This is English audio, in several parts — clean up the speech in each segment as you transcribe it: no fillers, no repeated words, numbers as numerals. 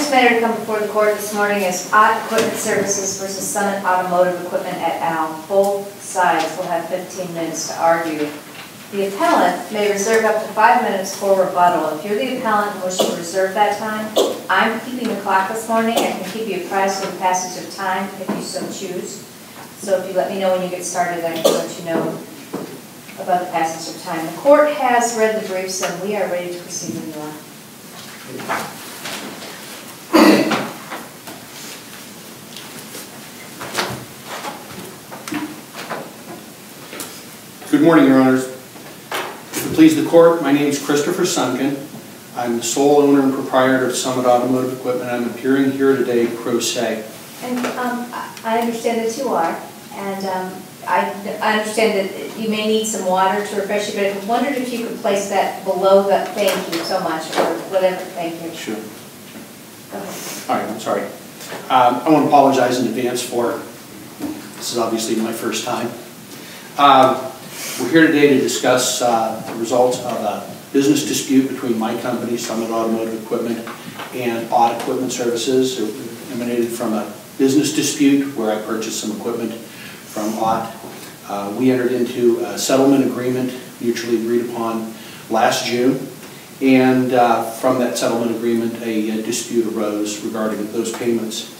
first matter to come before the court this morning is Eqiupment Services versus Summit Automotive Equipment et al. Both sides will have 15 minutes to argue. The appellant may reserve up to 5 minutes for rebuttal. If you're the appellant and wish to reserve that time, I'm keeping the clock this morning. I can keep you apprised of the passage of time if you so choose. So if you let me know when you get started, I can let you know about the passage of time. The court has read the briefs and we are ready to proceed when you are. Good morning, Your Honors. If it please the court, my name is Christopher Sunken. I'm the sole owner and proprietor of Summit Automotive Equipment. I'm appearing here today pro se. And I understand that you are, and I understand that you may need some water to refresh you, but I wondered if you could place that below the thank you so much, or whatever, thank you. Sure. Go ahead. All right, I'm sorry. I want to apologize in advance for, this is obviously my first time. We're here today to discuss the results of a business dispute between my company, Summit Automotive Equipment, and Eqiupment Services. It emanated from a business dispute where I purchased some equipment from Ott. We entered into a settlement agreement mutually agreed upon last June, and from that settlement agreement a dispute arose regarding those payments.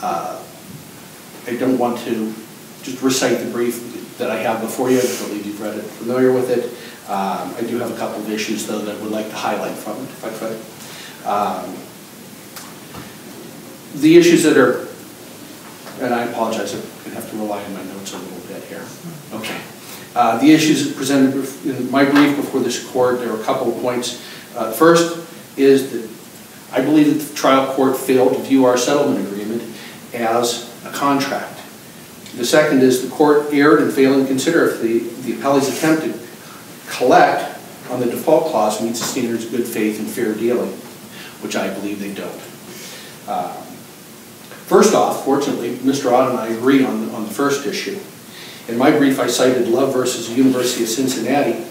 I don't want to just recite the brief that I have before you. I believe you've read it, familiar with it. I do have a couple of issues, though, that I would like to highlight from it, if I could. The issues that are, and I apologize, I'm going to have to rely on my notes a little bit here. Okay. The issues presented in my brief before this court, there are a couple of points. First is that I believe that the trial court failed to view our settlement agreement as a contract. The second is the court erred in failing to consider if the appellee's attempt to collect on the default clause meets the standards of good faith and fair dealing, which I believe they don't. First off, fortunately, Mr. Ott and I agree on the first issue. In my brief, I cited Love versus the University of Cincinnati.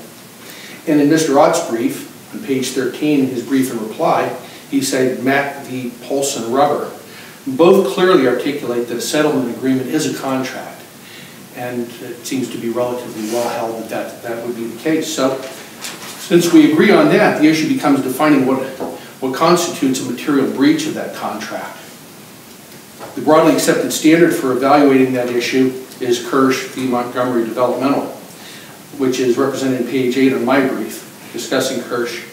And in Mr. Ott's brief, on page 13, his brief in reply, he cited Mack v. Paulson Rubber. Both clearly articulate that a settlement agreement is a contract, and it seems to be relatively well held that that would be the case. So, since we agree on that, the issue becomes defining what constitutes a material breach of that contract. The broadly accepted standard for evaluating that issue is Kirsch v. Montgomery Developmental, which is represented in page 8 of my brief, discussing Kirsch.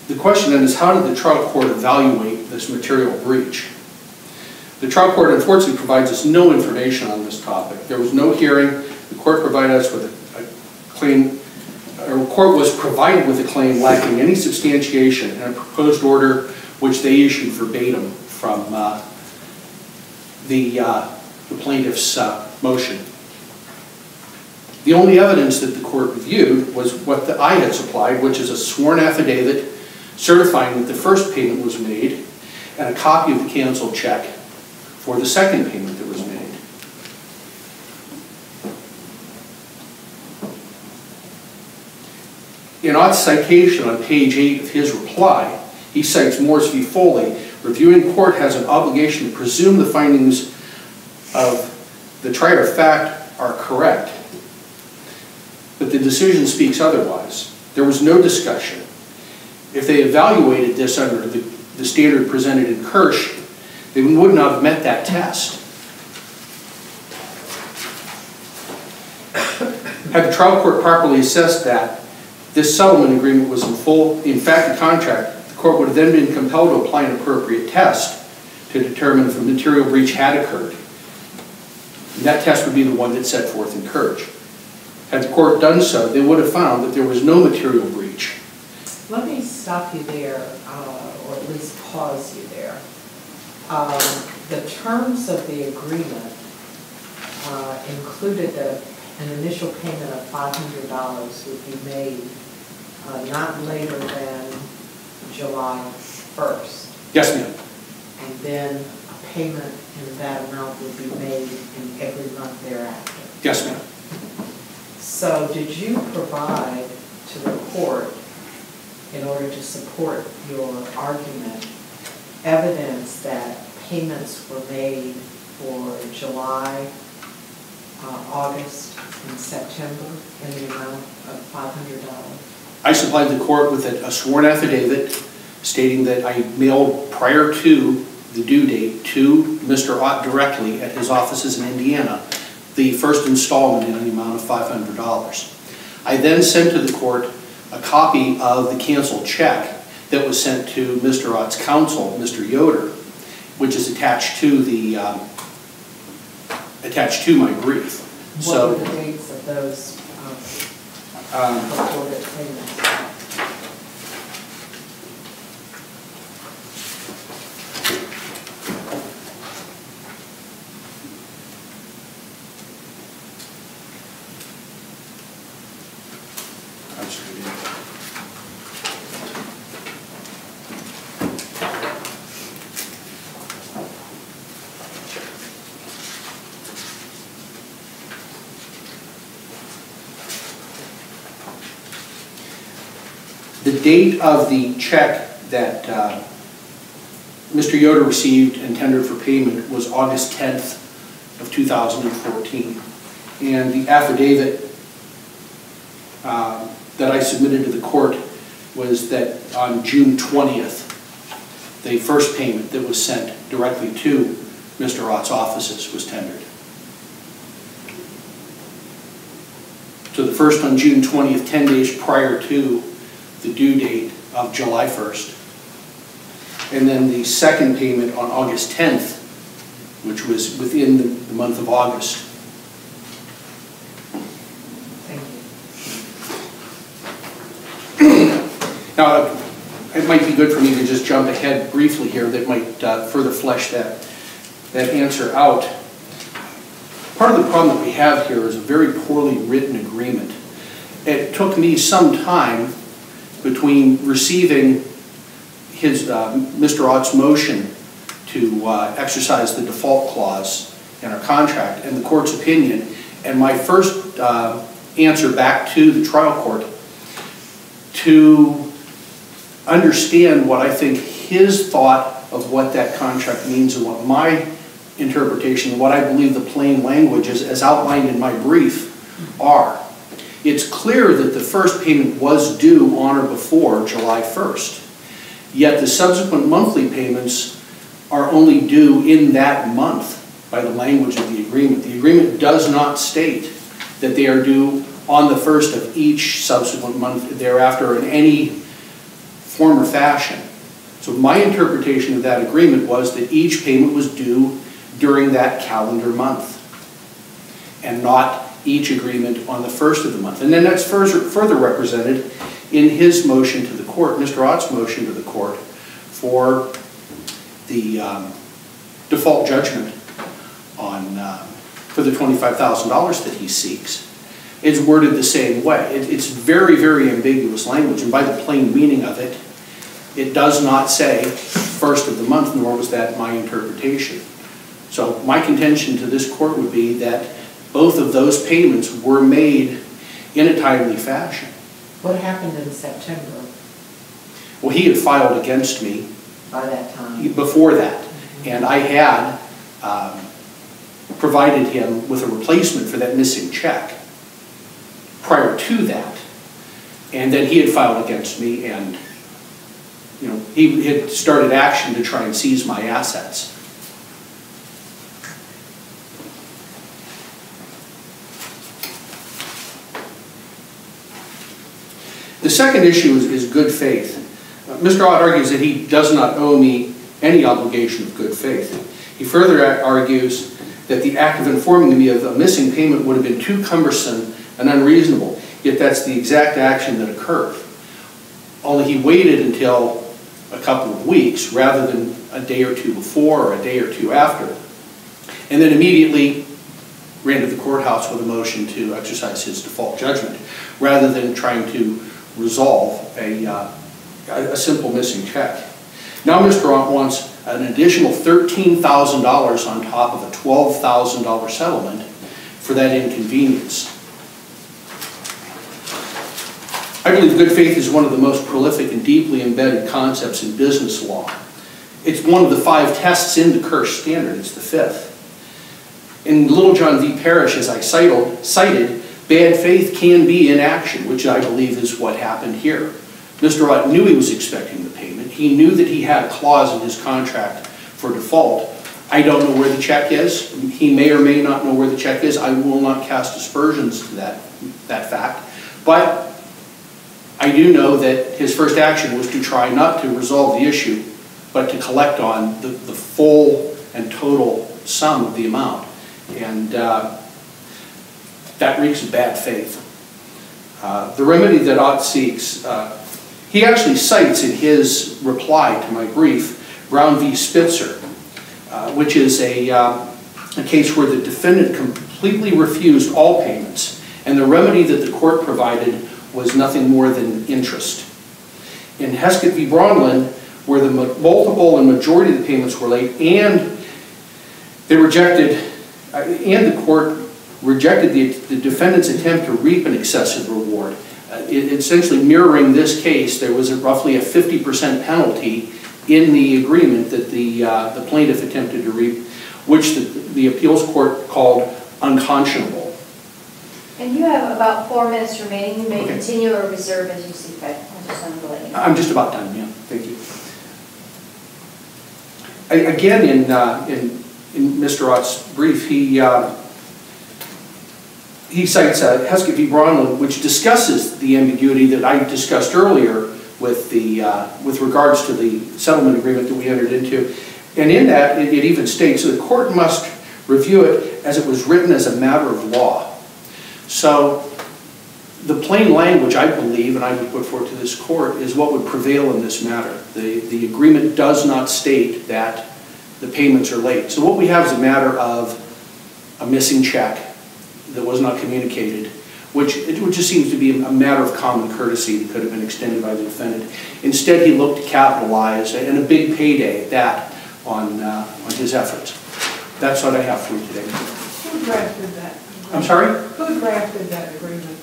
The question then is, how did the trial court evaluate this material breach? The trial court unfortunately provides us no information on this topic. There was no hearing. The court provided us with a claim, or the court was provided with a claim lacking any substantiation and a proposed order which they issued verbatim from the plaintiff's motion. The only evidence that the court reviewed was what I had supplied, which is a sworn affidavit certifying that the first payment was made and a copy of the canceled check for the second payment that was made. In Ott's citation on page 8 of his reply, he cites Morse v. Foley, reviewing court has an obligation to presume the findings of the trier of fact are correct, but the decision speaks otherwise. There was no discussion. If they evaluated this under the standard presented in Kirsch, they would not have met that test. Had the trial court properly assessed that this settlement agreement was in fact a contract, the court would have then been compelled to apply an appropriate test to determine if a material breach had occurred. And that test would be the one that's set forth in Kirsch. Had the court done so, they would have found that there was no material breach. Let me stop you there, or at least pause you there. The terms of the agreement included that an initial payment of $500 would be made not later than July 1st. Yes, ma'am. And then a payment in that amount would be made in every month thereafter. Yes, ma'am. So did you provide to the court in order to support your argument, evidence that payments were made for July, August, and September in the amount of $500? I supplied the court with a sworn affidavit stating that I mailed prior to the due date to Mr. Ott directly at his offices in Indiana the first installment in the amount of $500. I then sent to the court a copy of the canceled check that was sent to Mr. Ott's counsel, Mr. Yoder, which is attached to the my brief. What were the dates of those purported payments? The date of the check that Mr. Yoder received and tendered for payment was August 10th of 2014. And the affidavit that I submitted to the court was that on June 20th, the first payment that was sent directly to Mr. Ott's offices was tendered. So the first on June 20th, 10 days prior to the due date of July 1st. And then the second payment on August 10th, which was within the month of August. Thank you. Now, it might be good for me to just jump ahead briefly here that might further flesh that answer out. Part of the problem that we have here is a very poorly written agreement. It took me some time between receiving his Mr. Ott's motion to exercise the default clause in our contract and the court's opinion, and my first answer back to the trial court to understand what I think his thought of what that contract means and what my interpretation, what I believe the plain language is, as outlined in my brief, are. It's clear that the first payment was due on or before July 1st, yet the subsequent monthly payments are only due in that month by the language of the agreement. The agreement does not state that they are due on the first of each subsequent month thereafter in any form or fashion. So my interpretation of that agreement was that each payment was due during that calendar month and not each agreement on the first of the month. And then that's further represented in his motion to the court, Mr. Ott's motion to the court, for the default judgment on for the $25,000 that he seeks. It's worded the same way. It's very, very ambiguous language, and by the plain meaning of it, it does not say first of the month, nor was that my interpretation. So my contention to this court would be that both of those payments were made in a timely fashion. What happened in September? Well, he had filed against me by that time, before that, and I had provided him with a replacement for that missing check prior to that, and then he had filed against me, and he had started action to try and seize my assets. The second issue is good faith. Mr. Ott argues that he does not owe me any obligation of good faith. He further argues that the act of informing me of a missing payment would have been too cumbersome and unreasonable, yet that's the exact action that occurred. Only he waited until a couple of weeks rather than a day or two before or a day or two after, and then immediately ran to the courthouse with a motion to exercise his default judgment rather than trying to resolve a simple missing check. Now Mr. Ott wants an additional $13,000 on top of a $12,000 settlement for that inconvenience. I believe good faith is one of the most prolific and deeply embedded concepts in business law. It's one of the 5 tests in the Kirsch standard. It's the 5th. In Little John v. Parrish, as I cited, bad faith can be inaction, which I believe is what happened here. Mr. Ott knew he was expecting the payment. He knew that he had a clause in his contract for default. I don't know where the check is. He may or may not know where the check is. I will not cast aspersions to that fact. But I do know that his first action was to try not to resolve the issue, but to collect on the full and total sum of the amount. And that reeks of bad faith. The remedy that Ott seeks, he actually cites in his reply to my brief, Brown v. Spitzer, which is a case where the defendant completely refused all payments, and the remedy that the court provided was nothing more than interest. In Heskett v. Bronlin, where the multiple and majority of the payments were late, and they rejected, and the court rejected the defendant's attempt to reap an excessive reward. Essentially mirroring this case, there was roughly a 50% penalty in the agreement that the plaintiff attempted to reap, which the appeals court called unconscionable. And you have about 4 minutes remaining. You may continue or reserve as you see fit. I just wanted to let you know. I'm just about done, yeah. Thank you. Again, in Mr. Ott's brief, he cites Heskett v. Bronlin, which discusses the ambiguity that I discussed earlier with regards to the settlement agreement that we entered into. And in that, it even states that the court must review it as it was written as a matter of law. So the plain language, I believe, and I would put forward to this court, is what would prevail in this matter. The agreement does not state that the payments are late. So what we have is a matter of a missing check that was not communicated, which just seems to be a matter of common courtesy that could have been extended by the defendant. Instead, he looked to capitalize, and a big payday at that, on his efforts. That's what I have for you today. Who drafted that? I'm sorry? Who drafted that agreement?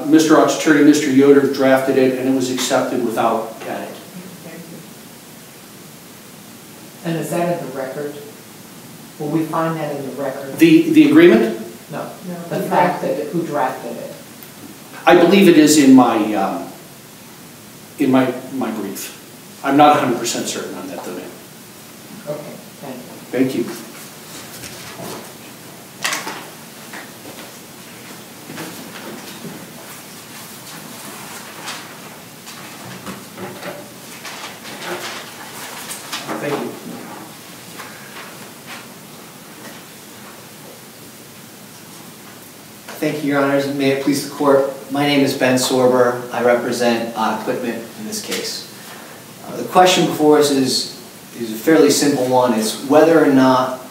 Mr. Ott's attorney, Mr. Yoder, drafted it, and it was accepted without edit. Thank you. And is that in the record? Will we find that in the record? The agreement? No. The fact that who drafted it. I believe it is in my brief. I'm not 100% certain on that, though. Okay, thank you. Thank you. Thank you. Thank you, Your Honors, and may it please the Court. My name is Ben Sorber. I represent Eqiupment in this case. The question before us is a fairly simple one. It's whether or not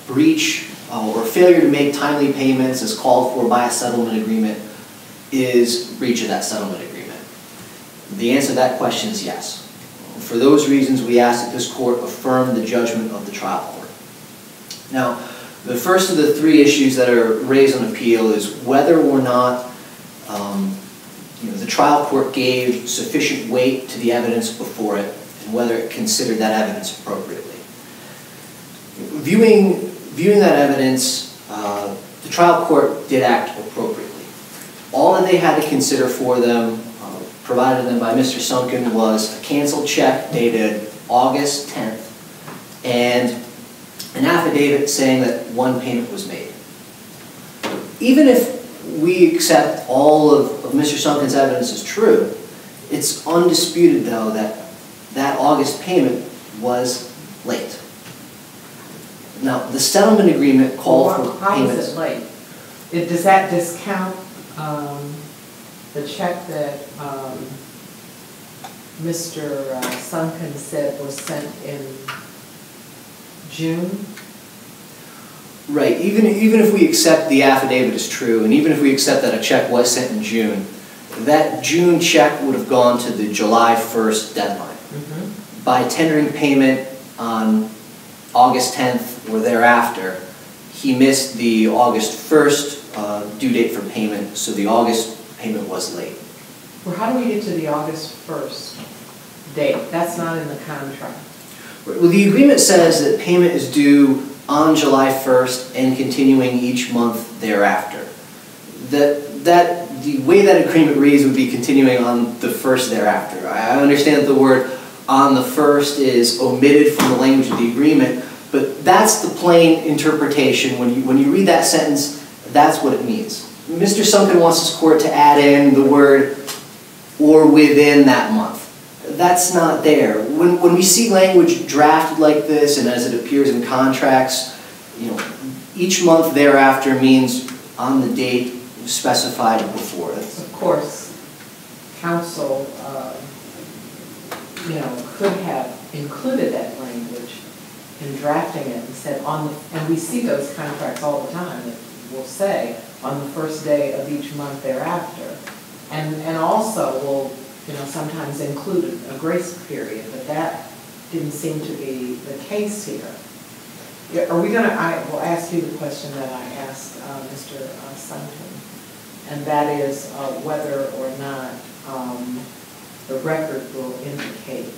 breach or failure to make timely payments as called for by a settlement agreement is breach of that settlement agreement. The answer to that question is yes. For those reasons, we ask that this Court affirm the judgment of the trial court. Now, the first of the 3 issues that are raised on appeal is whether or not the trial court gave sufficient weight to the evidence before it and whether it considered that evidence appropriately. Viewing that evidence, the trial court did act appropriately. All that they had to consider for them, provided to them by Mr. Sunken, was a canceled check dated August 10th and an affidavit saying that 1 payment was made. Even if we accept all of Mr. Sunken's evidence as true, it's undisputed, though, that that August payment was late. Now, the settlement agreement called for payments. How is it late? Does that discount the check that Mr. Sunken said was sent in June? Right. Even if we accept the affidavit is true, and even if we accept that a check was sent in June, that June check would have gone to the July 1st deadline. Mm-hmm. By tendering payment on August 10th or thereafter, he missed the August 1st due date for payment, so the August payment was late. Well, how do we get to the August 1st date? That's not in the contract. Well, the agreement says that payment is due on July 1st and continuing each month thereafter. The way that agreement reads would be continuing on the 1st thereafter. I understand that the word on the 1st is omitted from the language of the agreement, but that's the plain interpretation. When you read that sentence, that's what it means. Mr. Sunken wants this court to add in the word or within that month. That's not there. When we see language drafted like this and as it appears in contracts, each month thereafter means on the date specified before. Of course, counsel, could have included that language in drafting it and said and we see those contracts all the time that will say on the 1st day of each month thereafter, and also will sometimes include a grace period, but that didn't seem to be the case here. Are we going to? I will ask you the question that I asked Mr. Sunken, and that is whether or not the record will indicate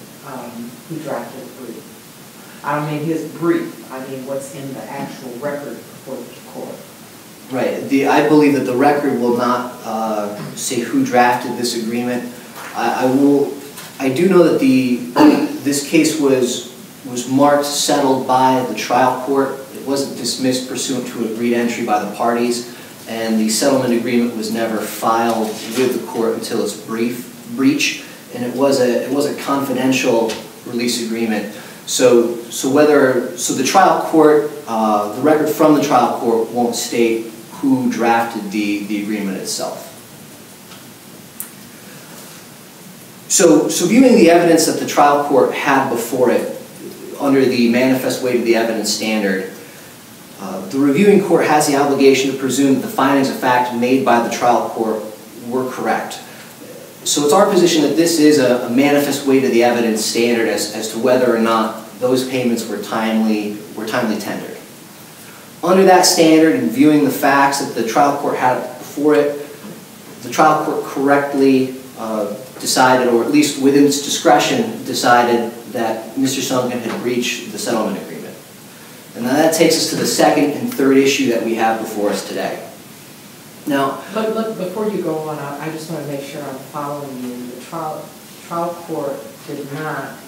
who drafted the brief. I don't mean his brief, I mean what's in the actual record before the court. Right. I believe that the record will not say who drafted this agreement. I do know that this case was marked settled by the trial court. It wasn't dismissed pursuant to agreed entry by the parties, and the settlement agreement was never filed with the court until its breach, and it was a confidential release agreement. So the trial court, the record from the trial court won't state who drafted the agreement itself. So viewing the evidence that the trial court had before it under the manifest weight of the evidence standard, the reviewing court has the obligation to presume that the findings of fact made by the trial court were correct. So it's our position that this is a manifest weight of the evidence standard as to whether or not those payments were timely tendered. Under that standard, and viewing the facts that the trial court had before it, the trial court correctly decided, or at least within its discretion, decided that Mr. Sunken had breached the settlement agreement. And now that takes us to the second and third issue that we have before us today. Now, but look, before you go on, I just want to make sure I'm following you. The trial court did not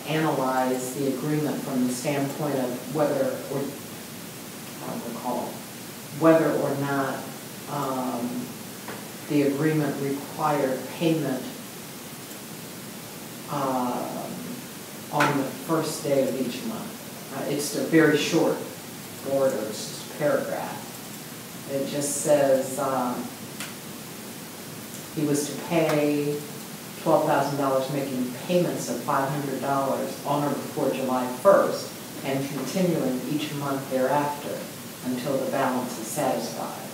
analyze the agreement from the standpoint of whether or not the agreement required payment on the 1st day of each month. It's a very short order, it's just a paragraph. It just says he was to pay $12,000, making payments of $500 on or before July 1st and continuing each month thereafter until the balance is satisfied.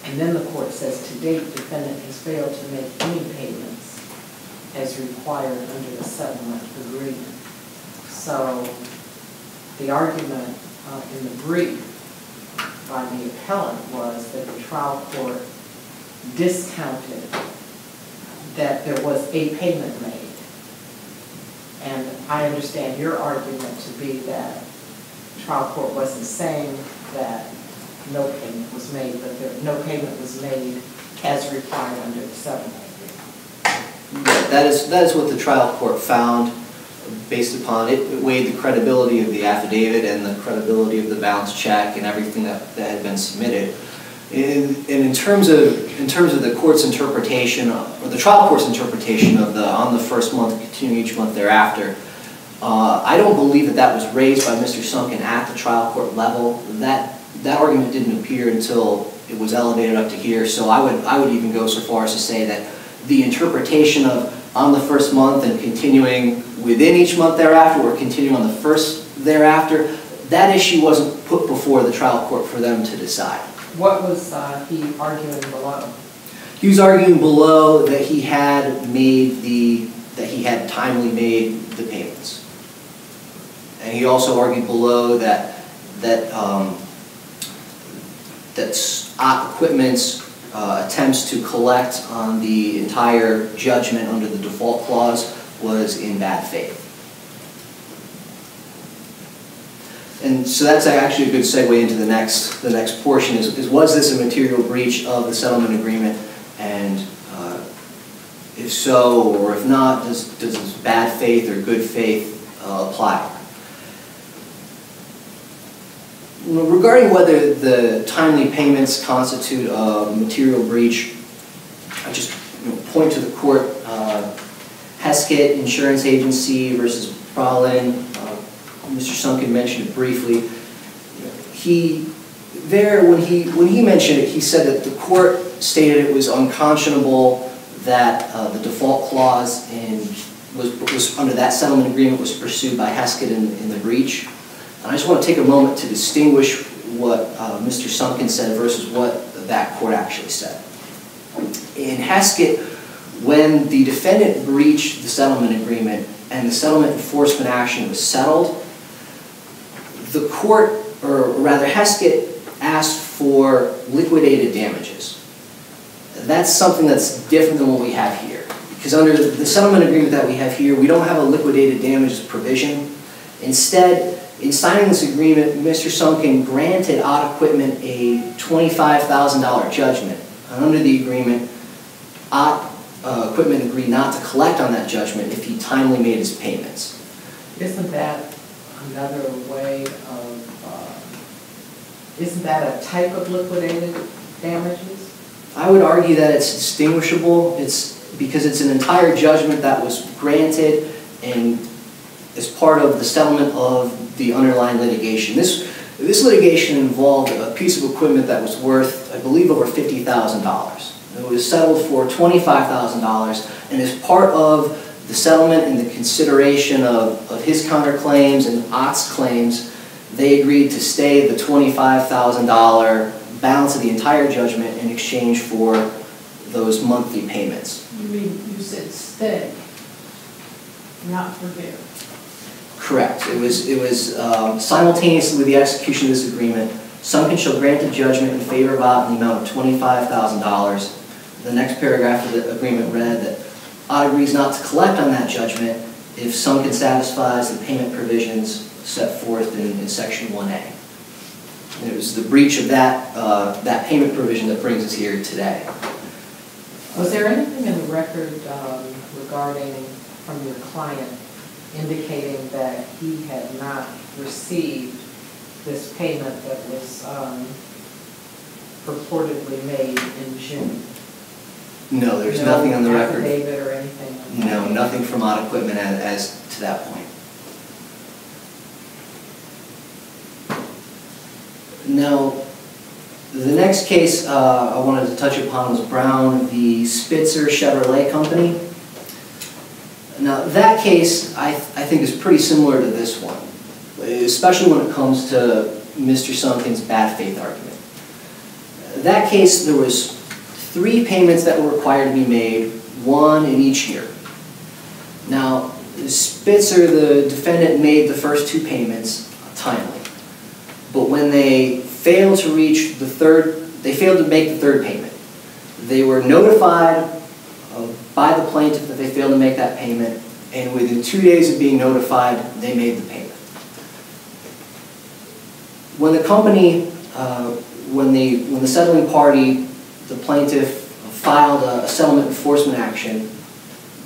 And then the court says, to date, defendant has failed to make any payments as required under the settlement agreement. So the argument in the brief by the appellant was that the trial court discounted that there was a payment made. And I understand your argument to be that the trial court wasn't saying that no payment was made, but no payment was made as required under the settlement agreement. Yeah, that is what the trial court found based upon it. It weighed the credibility of the affidavit and the credibility of the balance check and everything that had been submitted. And in terms of the court's interpretation, or the trial court's interpretation of the on the 1st month, continuing each month thereafter, I don't believe that was raised by Mr. Sunken at the trial court level. That argument didn't appear until it was elevated up to here. So I would even go so far as to say that the interpretation of on the 1st month and continuing within each month thereafter, or continuing on the 1st thereafter, that issue wasn't put before the trial court for them to decide. What was he arguing below? He was arguing below that he had timely made the payments, and he also argued below that Eqiupment's attempts to collect on the entire judgment under the default clause was in bad faith. And so that's actually a good segue into the next portion is was this a material breach of the settlement agreement, and if so or if not, does bad faith or good faith apply? Regarding whether the timely payments constitute a material breach, I just point to the court, Heskett Insurance Agency versus Prolin. Mr. Sunken mentioned it briefly. When he mentioned it, he said that the court stated it was unconscionable that the default clause was under that settlement agreement was pursued by Heskett in the breach. And I just want to take a moment to distinguish what Mr. Sunken said versus what that court actually said. In Heskett, when the defendant breached the settlement agreement and the settlement enforcement action was settled, the court, or rather Heskett, asked for liquidated damages. That's something that's different than what we have here. Because under the settlement agreement that we have here, we don't have a liquidated damages provision. Instead, in signing this agreement, Mr. Sunken granted Eqiupment a $25,000 judgment. And under the agreement, Eqiupment agreed not to collect on that judgment if he timely made his payments. Isn't that another way of, isn't that a type of liquidated damages? I would argue that it's distinguishable. It's because it's an entire judgment that was granted and as part of the settlement of the underlying litigation. This litigation involved a piece of equipment that was worth, I believe, over $50,000. It was settled for $25,000, and as part of the settlement and the consideration of his counterclaims and Ott's claims, they agreed to stay the $25,000 balance of the entire judgment in exchange for those monthly payments. You mean, you said stay, not forgive? Correct. It was simultaneously with the execution of this agreement, Sunken shall grant a judgment in favor of Ott in the amount of $25,000. The next paragraph of the agreement read that Ott agrees not to collect on that judgment if Sunken satisfies the payment provisions set forth in Section 1A. And it was the breach of that payment provision that brings us here today. Was there anything in the record regarding from your client indicating that he had not received this payment that was purportedly made in June? No, there's nothing on the record. No affidavit or anything? No, nothing from Eqiupment as to that point. Now, the next case I wanted to touch upon was Brown v. Spitzer Chevrolet Company. Now, that case, I think, is pretty similar to this one, especially when it comes to Mr. Sunken's bad faith argument. That case, there was 3 payments that were required to be made, 1 in each year. Now, Spitzer, the defendant, made the first 2 payments timely, but when they failed to reach the they failed to make the 3rd payment. They were notified by the plaintiff that they failed to make that payment, and within 2 days of being notified, they made the payment. When the company, when the settling party, the plaintiff, filed a settlement enforcement action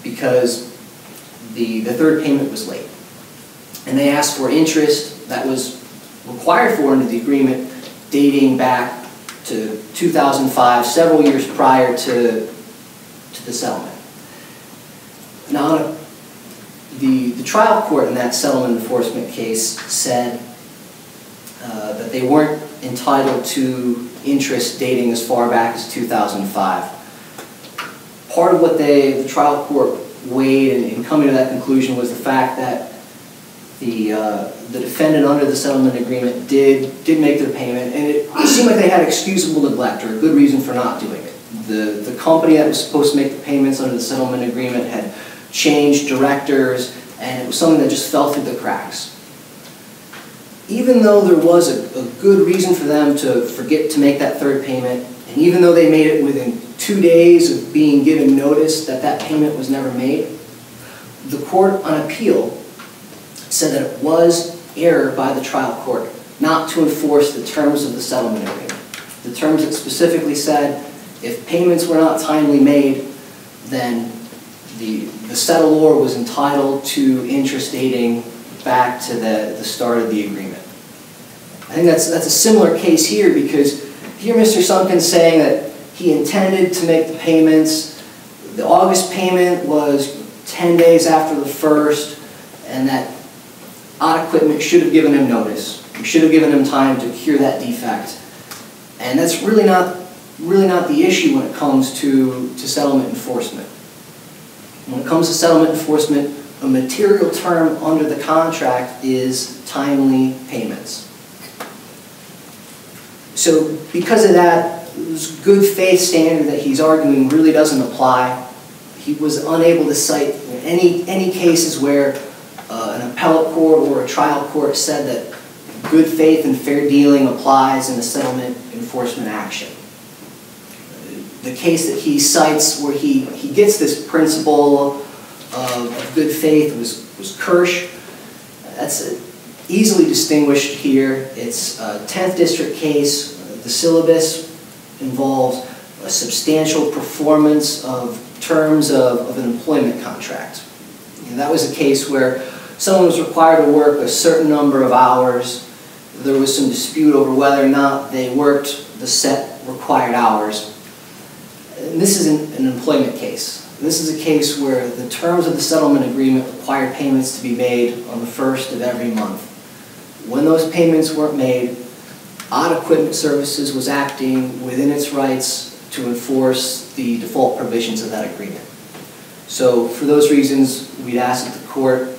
because the 3rd payment was late, and they asked for interest that was required for under the agreement dating back to 2005, several years prior to the settlement. Now, the trial court in that settlement enforcement case said that they weren't entitled to interest dating as far back as 2005. Part of what the trial court weighed in coming to that conclusion was the fact that the defendant under the settlement agreement did make their payment, and it seemed like they had excusable neglect or a good reason for not doing it. The company that was supposed to make the payments under the settlement agreement had changed directors, and it was something that just fell through the cracks. Even though there was a good reason for them to forget to make that 3rd payment And even though they made it within 2 days of being given notice that that payment was never made, the court on appeal said that it was error by the trial court not to enforce the terms of the settlement agreement. The terms that specifically said if payments were not timely made, then the settlor was entitled to interest dating back to the start of the agreement. I think that's a similar case here, because here Mr. Sunken's saying that he intended to make the payments. The August payment was 10 days after the first, and that Eqiupment should have given him notice. We should have given him time to cure that defect. And that's really not the issue when it comes to settlement enforcement. When it comes to settlement enforcement, a material term under the contract is timely payments. So because of that, this good faith standard that he's arguing really doesn't apply. He was unable to cite any cases where an appellate court or a trial court said that good faith and fair dealing applies in a settlement enforcement action. The case that he cites where he gets this principle of good faith was Kirsch. That's easily distinguished here. It's a 10th District case. The syllabus involves a substantial performance of terms of an employment contract. And that was a case where someone was required to work a certain number of hours. There was some dispute over whether or not they worked the set required hours. And this is an employment case. This is a case where the terms of the settlement agreement required payments to be made on the first of every month. When those payments weren't made, Eqiupment Services was acting within its rights to enforce the default provisions of that agreement. So for those reasons, we'd ask that the court,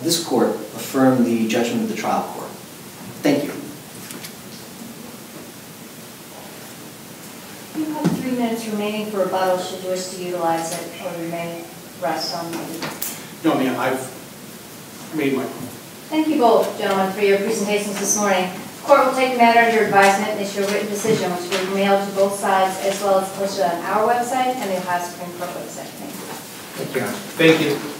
this court, affirm the judgment of the trial court. Thank you. You have 3 minutes remaining for rebuttal should you wish to utilize it, or you may rest on the... No, ma'am, I've made my point. Thank you both, gentlemen, for your presentations this morning. The court will take the matter under advisement and issue a written decision, which will be mailed to both sides, as well as posted on our website and the Ohio Supreme Court website. Thank you. Thank you.